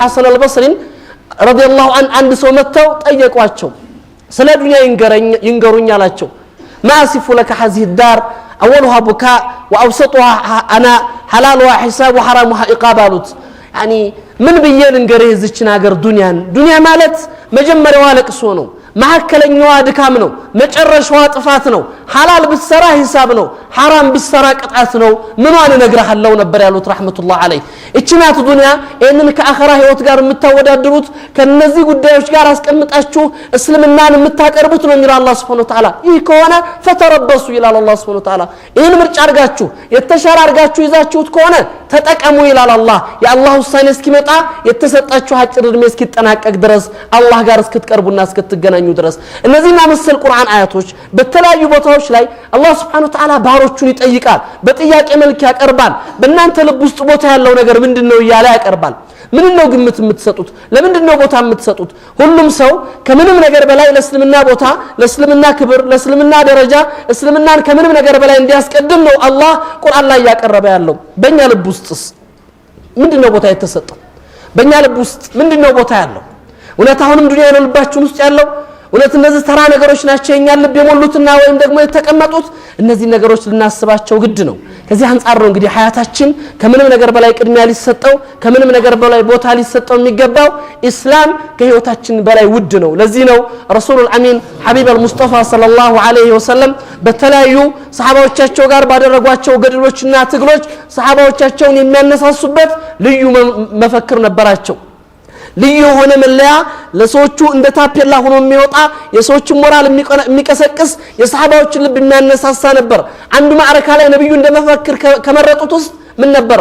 ሐሰን አልበስሪን ረዲየላሁ አንድ ሰው መተው ጠየቋቸው ስለ ዱንያ ይንገሩኝ አላቸው ما أصف لك هذه الدار أولها بكاء وأوسطها أنا حلالها حساب وحرامها إقاب አሉት يعني من بيان እንገርህ እዚችን ሀገር ዱንያ ማለት መጀመሪያዋ ለቅሶ ነው ማከለኛዋ ድካም ነው መጨረሻዋ ጥፋት ነው ሐላል ብትሰራ ሂሳብ ነው ሐራም ብትሰራ ቅጣት ነው ምንዋን ነግረሃለው ነበር ያሉት ረህመቱላህ አለይ እቺናት ዱንያ እነን ከአኺራ ህይወት ጋር የምታወዳድሩት ከነዚህ ጉዳዮች ጋር አስቀምጣችሁ እስልምናን የምታቀርቡት ነው የሚለው አላህ Subhanahu Wa Ta'ala ይህ ከሆነ ፈተረበሱ ይላል አላህ Subhanahu Wa Ta'ala ይህን ምርጫ አርጋችሁ የተሻለ አርጋችሁ ይዛችሁት ከሆነ ተጠቀሙ ይላል አላህ የአላህ ውሳኔ እስኪመጣ የተሰጣችሁ አጭር እድሜ እስኪጠናቀቅ ድረስ አላህ ጋር እስክትቀርቡና እስክትገናኙ ድረስ እነዚህና መሰል ቁርአን አያቶች በተለያዩ ቦታዎች ላይ አላህ Subhanahu Wa Ta'ala ባሮቹን ይጠይቃል በጥያቄ መልክ ያቀርባል በእናንተ ልብ ውስጥ ቦታ ያለው ነገር ምንድነው ይያለ ያቀርባል ምንድነው ግምት የምትሰጡት ለምንድነው ቦታ የምትሰጡት ሁሉም ሰው ከምንም ነገር በላይ ለእስልምና ቦታ ለእስልምና ክብር ለእስልምና ደረጃ እስልምናን ከምንም ነገር በላይ እንዲያስቀድም ነው አላህ ቁርአን ላይ ያቀረበ ያለው በእኛ ልብ ውስጥስ ምንድነው ቦታ የተሰጠው በእኛ ልብ ውስጥ ምንድነው ቦታ ያለው እውነታውንም ዱንያ ነው ልባችን ውስጥ ያለው እውነት እነዚህ ተራ ነገሮች ናቸው የኛ ልብ የሞሉትና ወይም ደግሞ የተቀመጡት እነዚህ ነገሮች ልናስባቸው ግድ ነው ከዚህ አንፃር ነው እንግዲህ ሐያታችን ከምንም ነገር በላይ ቅድሚያ ሊሰጠው ከምንም ነገር በላይ ቦታ ሊሰጠው የሚገባው እስላም ከህይወታችን በላይ ውድ ነው ለዚህ ነው ረሱሉል አሚን ሐቢብ አልሙስጠፋ ሰለላሁ ዐለይሂ ወሰለም በተለያዩ ሰሃባዎቻቸው ጋር ባደረጓቸው ገድሎችና ትግሎች ሰሃባዎቻቸውን የሚያነሳሱበት ልዩ መፈክር ነበራቸው ልዩ ሆነ መለያ ለሰዎቹ እንደ ታፔላ ሆኖ የሚወጣ የሰዎችን ሞራል የሚቀሰቅስ የሰሃባዎችን ልብ የሚያነሳሳ ነበር አንዱ ማዕረካ ላይ ነብዩ እንደመፈክር ከመረጡት ውስጥ ምን ነበር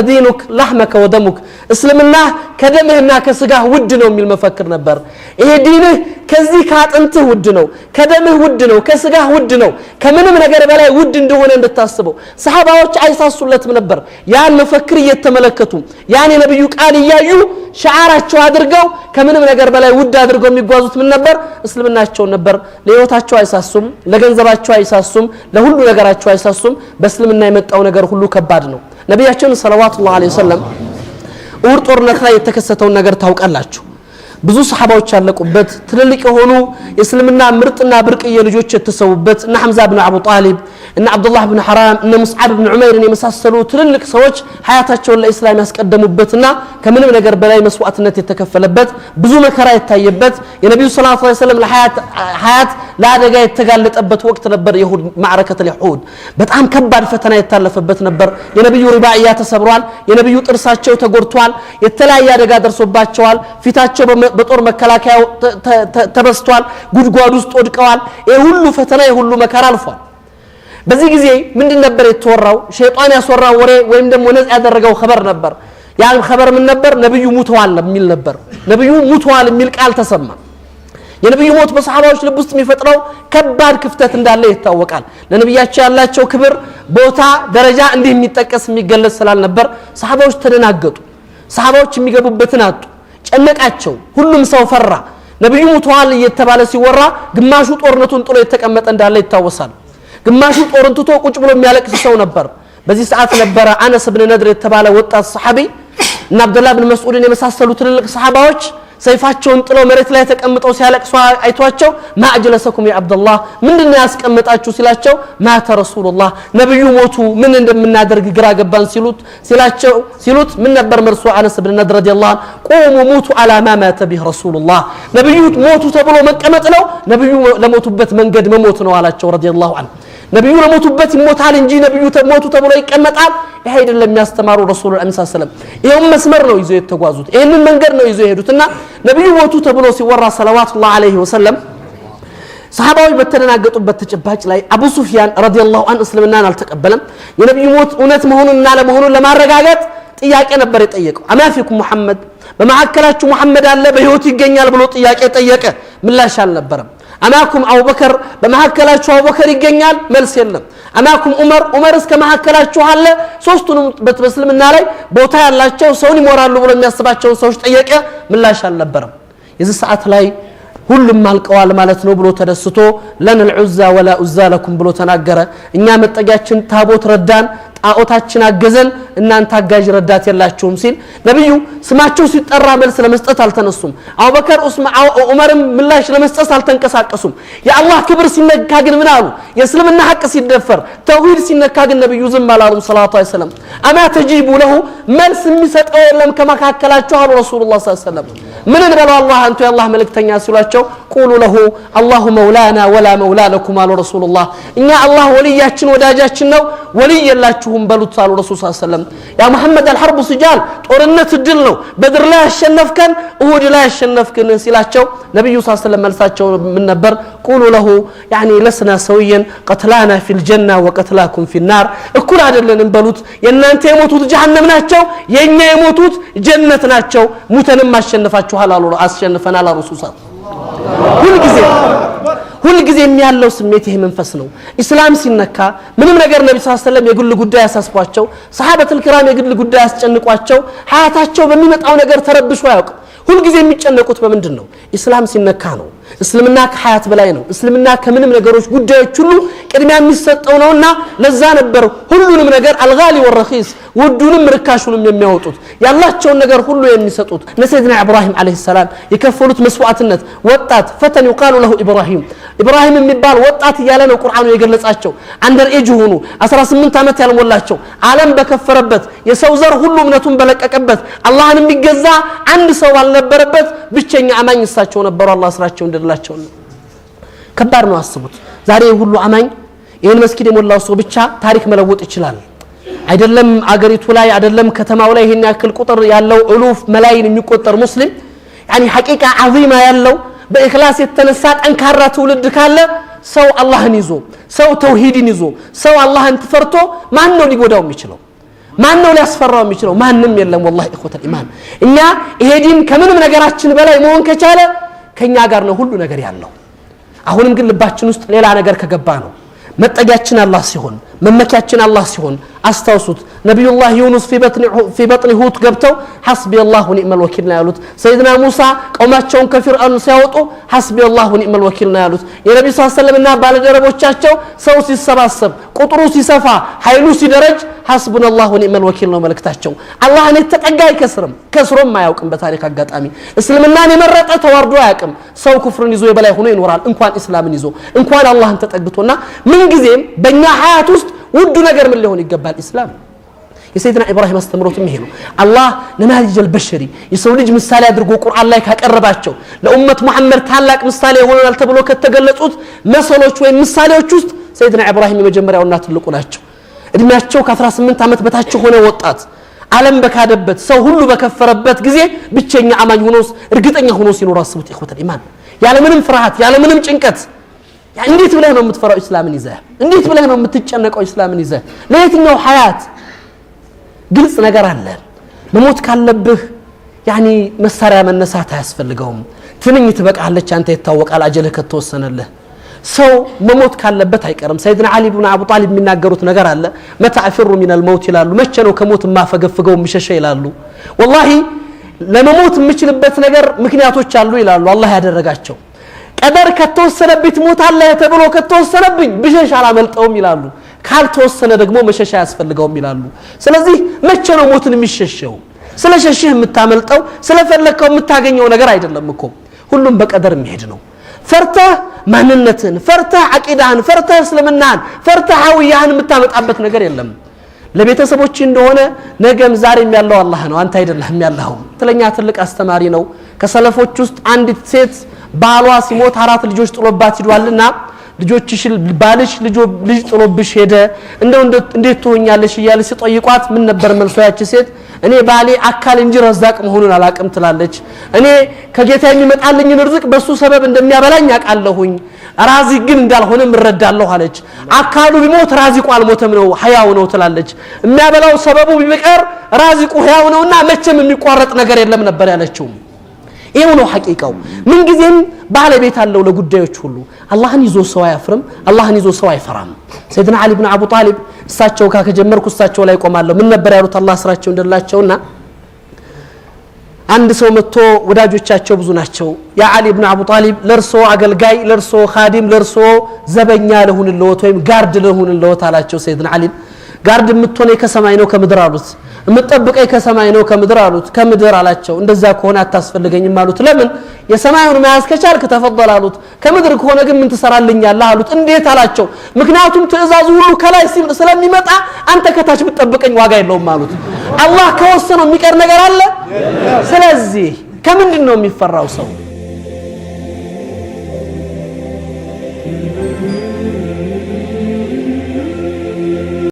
دينك لحمك ودمك እስልምና ከደምህና ከስጋህ ውድ ነው የሚል መፈክር ነበር ይሄ ዲንህ ከዚህ ካጥንትህ ውድ ነው ከደምህ ውድ ነው ከስጋህ ውድ ነው ከምንም ነገር በላይ ውድ እንደሆነ እንድታስበው ሰሃባዎች አይሳሱለትም ነበር ያን መፈክር እየተመለከቱ ያን የነብዩ ቃል ይያዩ ሻዓራቸው አድርገው ከምንም ነገር በላይ ውድ አድርገው የሚጓዙት ምን ነበር እስልምናቸው ነበር ለህይወታቸው አይሳሱም ለገንዘባቸው አይሳሱም ለሁሉ ነገራቸው አይሳሱም በእስልምና የመጣው ነገር ሁሉ ከባድ ነው ነብያችን ሰለላሁ ዐለይሂ ወሰለም ኡር ጦርነት ላይ የተከሰተውን ነገር ታውቃላችሁ ብዙ ሰሃባዎች ያለቁበት ትልልቅ የሆኑ የእስልምና ምርጥና ብርቅዬ ልጆች የተሰውበት እና ሐምዛ ኢብኑ አቡ ጣሊብ እና አብዱላህ ኢብኑ ሐራም እና ሙስዓብ ኢብኑ ዑመይርን የመሳሰሉ ትልልቅ ሰዎች ሐያታቸውን ለእስላም ያስቀደሙበትና ከምንም ነገር በላይ መስዋዕትነት የተከፈለበት ብዙ መከራ የታየበት የነብዩ ሰለላሁ ዐለይሂ ወሰለም ለሐያት ለአደጋ የተጋለጠበት ወቅት ነበር የሁድ ማዕረከተ ለሁድ በጣም ከባድ ፈተና የታለፈበት ነበር የነብዩ ሪባኢያ ተሰብሯል የነብዩ ጥርሳቸው ተጎድቷል የተለያየ አደጋ ደርሶባቸዋል ፊታቸው በጦር መከላከያው ተበስቷል ጉድጓድ ውስጥ ወድቀዋል ይሄ ሁሉ ፈተና ይሄ ሁሉ መከራ አልፏል በዚህ ጊዜ ምንድን ነበር የተወራው ሸይጣን ያስወራው ወሬ ወይም ደግሞ ነፃ ያደረገው خبر ነበር ያን خبر ምን ነበር ነብዩ ሙተዋል የሚል ነበር ነብዩ ሙተዋል የሚል ቃል ተሰማ የነብዩ ሞት በሰሃባዎች ልብ ውስጥ የሚፈጥረው ከባድ ክፍተት እንዳለ ይታወቃል ለነብያቸው ያላቸው ክብር ቦታ ደረጃ እንዲህ የሚጠቀስ የሚገለጽ ስላልነበር ሰሃባዎች ተደናገጡ ሰሃባዎች የሚገቡበትን አጡ ጨነቃቸው ሁሉም ሰው ፈራ ነብዩ ሙተዋል እየተባለ ሲወራ ግማሹ ጦርነቱን ጥሎ የተቀመጠ እንዳለ ይታወሳል ግማሹ ጦርን ትቶ ቁጭ ብሎ የሚያለቅስ ሰው ነበር በዚህ ሰዓት ነበር አነስ ኢብኑ ነድር የተባለ ወጣት ሰሃቢ እና አብዱላህ ኢብኑ መስዑድን የመሳሰሉ ትልልቅ ሰሃባዎች ሰይፋቸውን ጥለው መሬት ላይ ተቀምጠው ሲያለቅሱ አይቷቸው ማእጅለሰኩም ያ አብዱላህ ምንድነው ያስቀመጣችሁ ሲላቸው ማተ ረሱላህ ነብዩ ሞቱ ምን እንደምናደርግ ግራ ገባን ሲሉት ምን ነበር መርሱ አነስ ኢብኑ ነድር ረዲየላሁ ቁሙ ሙቱ አላ ማ ማተ ቢህ ረሱላህ ነብዩ ሞቱ ተብሎ መቀመጥ ነው ነብዩ ለሞቱበት መንገድ መሞት ነው አላቸው ረዲየላሁ ዐንሁ ነብዩ ለሞቱበት ይሞታል እንጂ ነብዩ ሞቱ ተብሎ ይቀመጣል ይሄ አይደለም የሚያስተማሩ ረሱል ሰለላሁ ዐለይሂ ወሰለም ይሄን መስመር ነው ይዘው የተጓዙት ይሄንን መንገድ ነው ይዘው ሄዱትና ነብዩ ሞቱ ተብሎ ሲወራ ሰለላሁ ዐለይሂ ወሰለም ሰሃባዎች በተደናገጡበት ተጨባጭ ላይ አቡ ሱፊያን ረዲየላሁ ዐንሁ እስልምናን አልተቀበለም የነብዩ ሞት እውነት መሆኑንና ለመሆኑን ለማረጋገጥ ጥያቄ ነበር የጠየቀው አማፊኩም መሐመድ በመሐከላችሁ መሐመድ አለ በህይወት ይገኛል ብሎ ጥያቄ ጠየቀ ምላሽ አልነበረም አማኩም አቡበከር በመሐከላችሁ አቡበከር ይገኛል መልስ የለም አማኩም ዑመር እስከ መሐከላችሁ አለ ሶስቱንም በእስልምና ላይ ቦታ ያላቸው ሰውን ይሞራሉ ብሎ የሚያስባቸው ሰዎች ጠየቀ ምላሽ አልነበረም የዚህ ሰዓት ላይ ሁሉም አልቀዋል ማለት ነው ብሎ ተደስቶ ለነል ዑዛ ወላ ዑዛ ለኩም ብሎ ተናገረ እኛ መጠጊያችን ታቦት ረዳን ጣዖታችን አገዘን እናንተ አጋዥ ረዳት የላችሁም ሲል ነብዩ ስማቸው ሲጠራ መልስ ለመስጠት አልተነሱም አቡበከር ዑመርም ምላሽ ለመስጠት አልተንቀሳቀሱም የአላህ ክብር ሲነካ ግን ምን አሉ የእስልምና ሐቅ ሲደፈር ተውሂድ ሲነካ ግን ነብዩ ዝም አላሉ ሰለላሁ ዐለይሂ ወሰለም አማ ተጂቡ ለሁ መልስ የሚሰጠው የለም ከመካከላቸው አሉ ረሱላህ ሰለላሁ ዐለይሂ ወሰለም ምን እንበለው አላህ አንተ የአላህ መልእክተኛ ሲሏቸው ቁሉ ለሁ አላሁ መውላና ወላ መውላ ለኩም አሉ ረሱላህ እኛ አላህ ወልያችን ወዳጃችን ነው ወልይ የላችሁም በሉት አሉ ረሱል ሰለላሁ ዐለይሂ ወሰለም ያ መሐመድ አልሐርቡ ሲጃል ጦርነት ድል ነው በድር ላይ ያሸነፍከን እሁድ ላይ ያሸነፍከን ሲላቸው ነብዩ ሰለላሁ ዐለይሂ ወሰለም መልሳቸው ምን ነበር ቁሉ ለሁ يعني لسنا سويا قتلانا في الجنه وقتلاكم في النار እኩል አይደለንም በሉት የናንተ የሞቱት ጀሃነም ናቸው የኛ የሞቱት ጀነት ናቸው ሙተንም አሸንፋችኋል አሉ አሸንፈናል አሉ ረሱል ሁሉ ጊዜ የሚያለው ስሜት ይሄ መንፈስ ነው እስላም ሲነካ ምንም ነገር ነብዩ ሰለላሁ ዐለይሂ ወሰለም የግል ጉዳይ ያሳስቧቸው ሰሃበቱል ኪራም የግል ጉዳይ ያስጨንቋቸው ሐያታቸው በሚመጣው ነገር ተረብሾ ያውቅ ሁሉ ጊዜ የሚጨነቁት በምንድነው እስላም ሲነካ ነው እስልምና ከሐያት በላይ ነው እስልምና ከምንም ነገሮች ጉዳዮች ሁሉ ቅድሚያ የሚሰጠው ነውና ለዛ ነበር ሁሉንም ነገር አልጋሊ ወረኺስ ውዱንም ርካሹንም የሚያወጡት ያላቸውን ነገር ሁሉ የሚሰጡት ለሰይድና ኢብራሂም አለይሂ ሰላም የከፈሉት መስዋዕትነት ወጣት ፈተን ይقال له ኢብራሂም የሚባል ወጣት ያለ ነው ቁርአኑ የገለጻቸው አንደር ኤጅ ሆኑ 18 አመት ያልሞላቸው ዓለም በከፈረበት የሰው ዘር ሁሉ እምነቱን በለቀቀበት አላህን የሚገዛ አንድ ሰው ባልነበረበት ብቸኛ አማኝ እሳቸው ነበሩ አላህ ስራቸው እንደላቸው ከባድ ነው አስቡት ዛሬ ሁሉ አማኝ ይሄን መስጊድ የሞላው ሰው ብቻ ታሪክ መለወጥ ይችላል አይደለም አገሪቱ ላይ አይደለም ከተማው ላይ ይሄን ያክል ቁጥር ያለው ኡሉፍ መላይን የሚቆጠር ሙስሊም يعني حقيقه عظيمه ያለው በእخلاص የተነሳ ጠንካራ ትውልድ ካለ ሰው አላህን ይዞ ሰው ተውሂድን ይዞ ሰው አላህን ተፈርቶ ማን ነው ሊጎዳው የሚችለው ማን ነው ሊያስፈራው የሚችለው ማንንም የለም والله اخوه الايمان እኛ ይሄ ዲን ከምንም ነገራችን በላይ መሆን ከቻለ ከኛ ጋር ነው ሁሉ ነገር ያለው አሁንም ግን ልባችን ውስጥ ሌላ ነገር ከገባ ነው መጠጊያችን አላህ ሲሆን መመኪያችን አላህ ሲሆን አስተውሱት ነብዩላህ ዩኑስ في بطن حوت ገብተው حسبي الله ونعم الوكيل ነው ያሉት ሰይድና ሙሳ ቀውማቸውን ከፊርዓውን ሲያወጡ حسبي الله ونعم الوكيل ነው ያሉት የነብዩ ሰለላሁ ዐለይሂ ወሰለም እና ባለደረቦቻቸው ሰው ሲሰባሰብ ቁጥሩ ሲሰፋ ኃይሉ ሲደረጅ حسبنا الله ونعم الوكيل ነው መልእክታቸው አላህን የተጠጋ አይከስርም ከስሮም አያውቅም በታሪክ አጋጣሚ እስልምናን የመረጠ ተዋርዶ አያውቅም ሰው ኩፍርን ይዞ የበላይ ሆኖ ይኖራል እንኳን እስላምን ይዞ እንኳን አላህን ተጠግቶና ምን ጊዜም በእኛ ሐያት ውስጥ ውዱ ነገር ምን ሊሆን ይገባል እስላም የሰይድና ኢብራሂም አስተምሮትም ይሄ ነው አላህ ነማጅ البشري የሰው ልጅ ምሳሌ አድርጎ ቁርአን ላይ ካቀረባቸው ለኡመት መሐመድ ታላቅ ምሳሌ ሆነናል ተብሎ ከተገለጹት መሰሎች ወይ ምሳሌዎች ውስጥ ሰይድና ኢብራሂም የመጀመሪያውና ትልቁ ናቸው እድሜያቸው ከ18 አመት በታች ሆነ ወጣት ዓለም በካደበት ሰው ሁሉ በከፈረበት ጊዜ ብቸኛ አማኝ ሆኖ እርግጠኛ ሆኖ ሲኖር አስቡት ኢኽወተል ኢማን ያለ ምንም ፍርሃት ያለ ምንም ጭንቀት እንዴት ብለህ ነው የምትፈራው እስላምን ይዘህ እንዴት ብለህ ነው የምትጨነቀው እስላምን ይዘህ ለየትኛው ሐያት ግልጽ ነገር አለ መሞት ካለብህ يعني መሳሪያ መነሳት አያስፈልገውም ትንኝ ትበቃለች አንተ ይታወቃል አጀልህ ከተወሰነልህ ሰው መሞት ካለበት አይቀርም ሰይድና አሊ ኢብኑ አቡ ጣሊብ የሚናገሩት ነገር አለ መታፈሩ من الموت ይላሉ መቼ ነው ከሞት ማፈገፍገው ምሸሸ ይላሉ والله ለመሞት የምችልበት ነገር ምክንያቶች አሉ ይላሉ አላህ ያደረጋቸው ቀደር ከተወሰነበት ሞት አለ ተብሎ ከተወሰነብኝ ብሸሽ አላመልጠውም ይላሉ ካልተወሰነ ደግሞ መሸሻ ያስፈልገውም ይላሉ ስለዚህ መቼ ነው ሞትን የሚሸሸው ስለሸሽህ የምታመልጠው ስለፈለከው የምታገኘው ነገር አይደለም እኮ ሁሉም በቀደር የሚሄድ ነው ፈርተህ ማንነትን ፈርተህ አቂዳህን ፈርተህ እስልምናን ፈርተህ ሐውያህን የምታመጣበት ነገር የለም ለቤተሰቦች እንደሆነ ነገም ዛሬም ያለው አላህ ነው አንተ አይደለህም ያለው ትለኛ ትልቅ አስተማሪ ነው ከሰለፎች ውስጥ አንዲት ሴት ባሏ ሲሞት አራት ልጆች ጥሎባት ሄዷልና ልጆችሽ ባልሽ ልጅ ጥሎብሽ ሄደ እንደው እንዴት ትሆኛለሽ ይያለሽ ሲጠይቋት ምን ነበር መልሷ ያቺ ሴት እኔ ባሌ አካል እንጂ ረዛቅ መሆኑን አላቅም ትላለች እኔ ከጌታ የሚመጣልኝ ርዝቅ በሱ ሰበብ እንደሚያበላኝ አቃለሁኝ ራዚቅ ግን እንዳልሆነ ምረዳለሁ አለች አካሉ ቢሞት ራዚቁ አልሞተም ነው ህያው ነው ትላለች የሚያበላው ሰበቡ ቢበቀር ራዚቁ ህያው ነውና መቼም የሚቋረጥ ነገር የለም ነበር ያለችው ይሄው ነው ሐቂቃው ምን ጊዜም ባለቤት አለው ለጉዳዮች ሁሉ አላህን ይዞ ሰው አያፍርም አላህን ይዞ ሰው አይፈራም ሰይድና አሊ ኢብኑ አቡ ጣሊብ እሳቸው ከጀመርኩ እሳቸው ላይ ቆማለሁ ምን ነበር ያሉት አላህ ስራቸው እንደላቸውና አንድ ሰው መጥቶ ወዳጆቻቸው ብዙ ናቸው ያ አሊ ኢብኑ አቡ ጣሊብ ለርሶ አገልጋይ ለርሶ ኻዲም ለርሶ ዘበኛ ለሁንልዎት ወይም ጋርድ ለሁንልዎት አላቸው ሰይድና አሊ ጋርድ የምትሆነኝ ከሰማይ ነው ከምድር አሉት የምትጠብቀኝ ከሰማይ ነው ከምድር አሉት ከምድር አላቸው እንደዛ ከሆነ አታስፈልገኝም አሉት ለምን የሰማዩን መያዝ ከቻልክ ተፈضل አሉት ከምድር ከሆነ ግን ምን ትሰራልኛለህ አሉት እንዴት አላቸው ምክንያቱም ትእዛዙ ሁሉ ከላይ ስለሚመጣ አንተ ከታች ብትጠብቀኝ ዋጋ የለውም አሉት አላህ ከወሰነው የሚቀር ነገር አለ ስለዚህ ከምንድን ነው የሚፈራው ሰው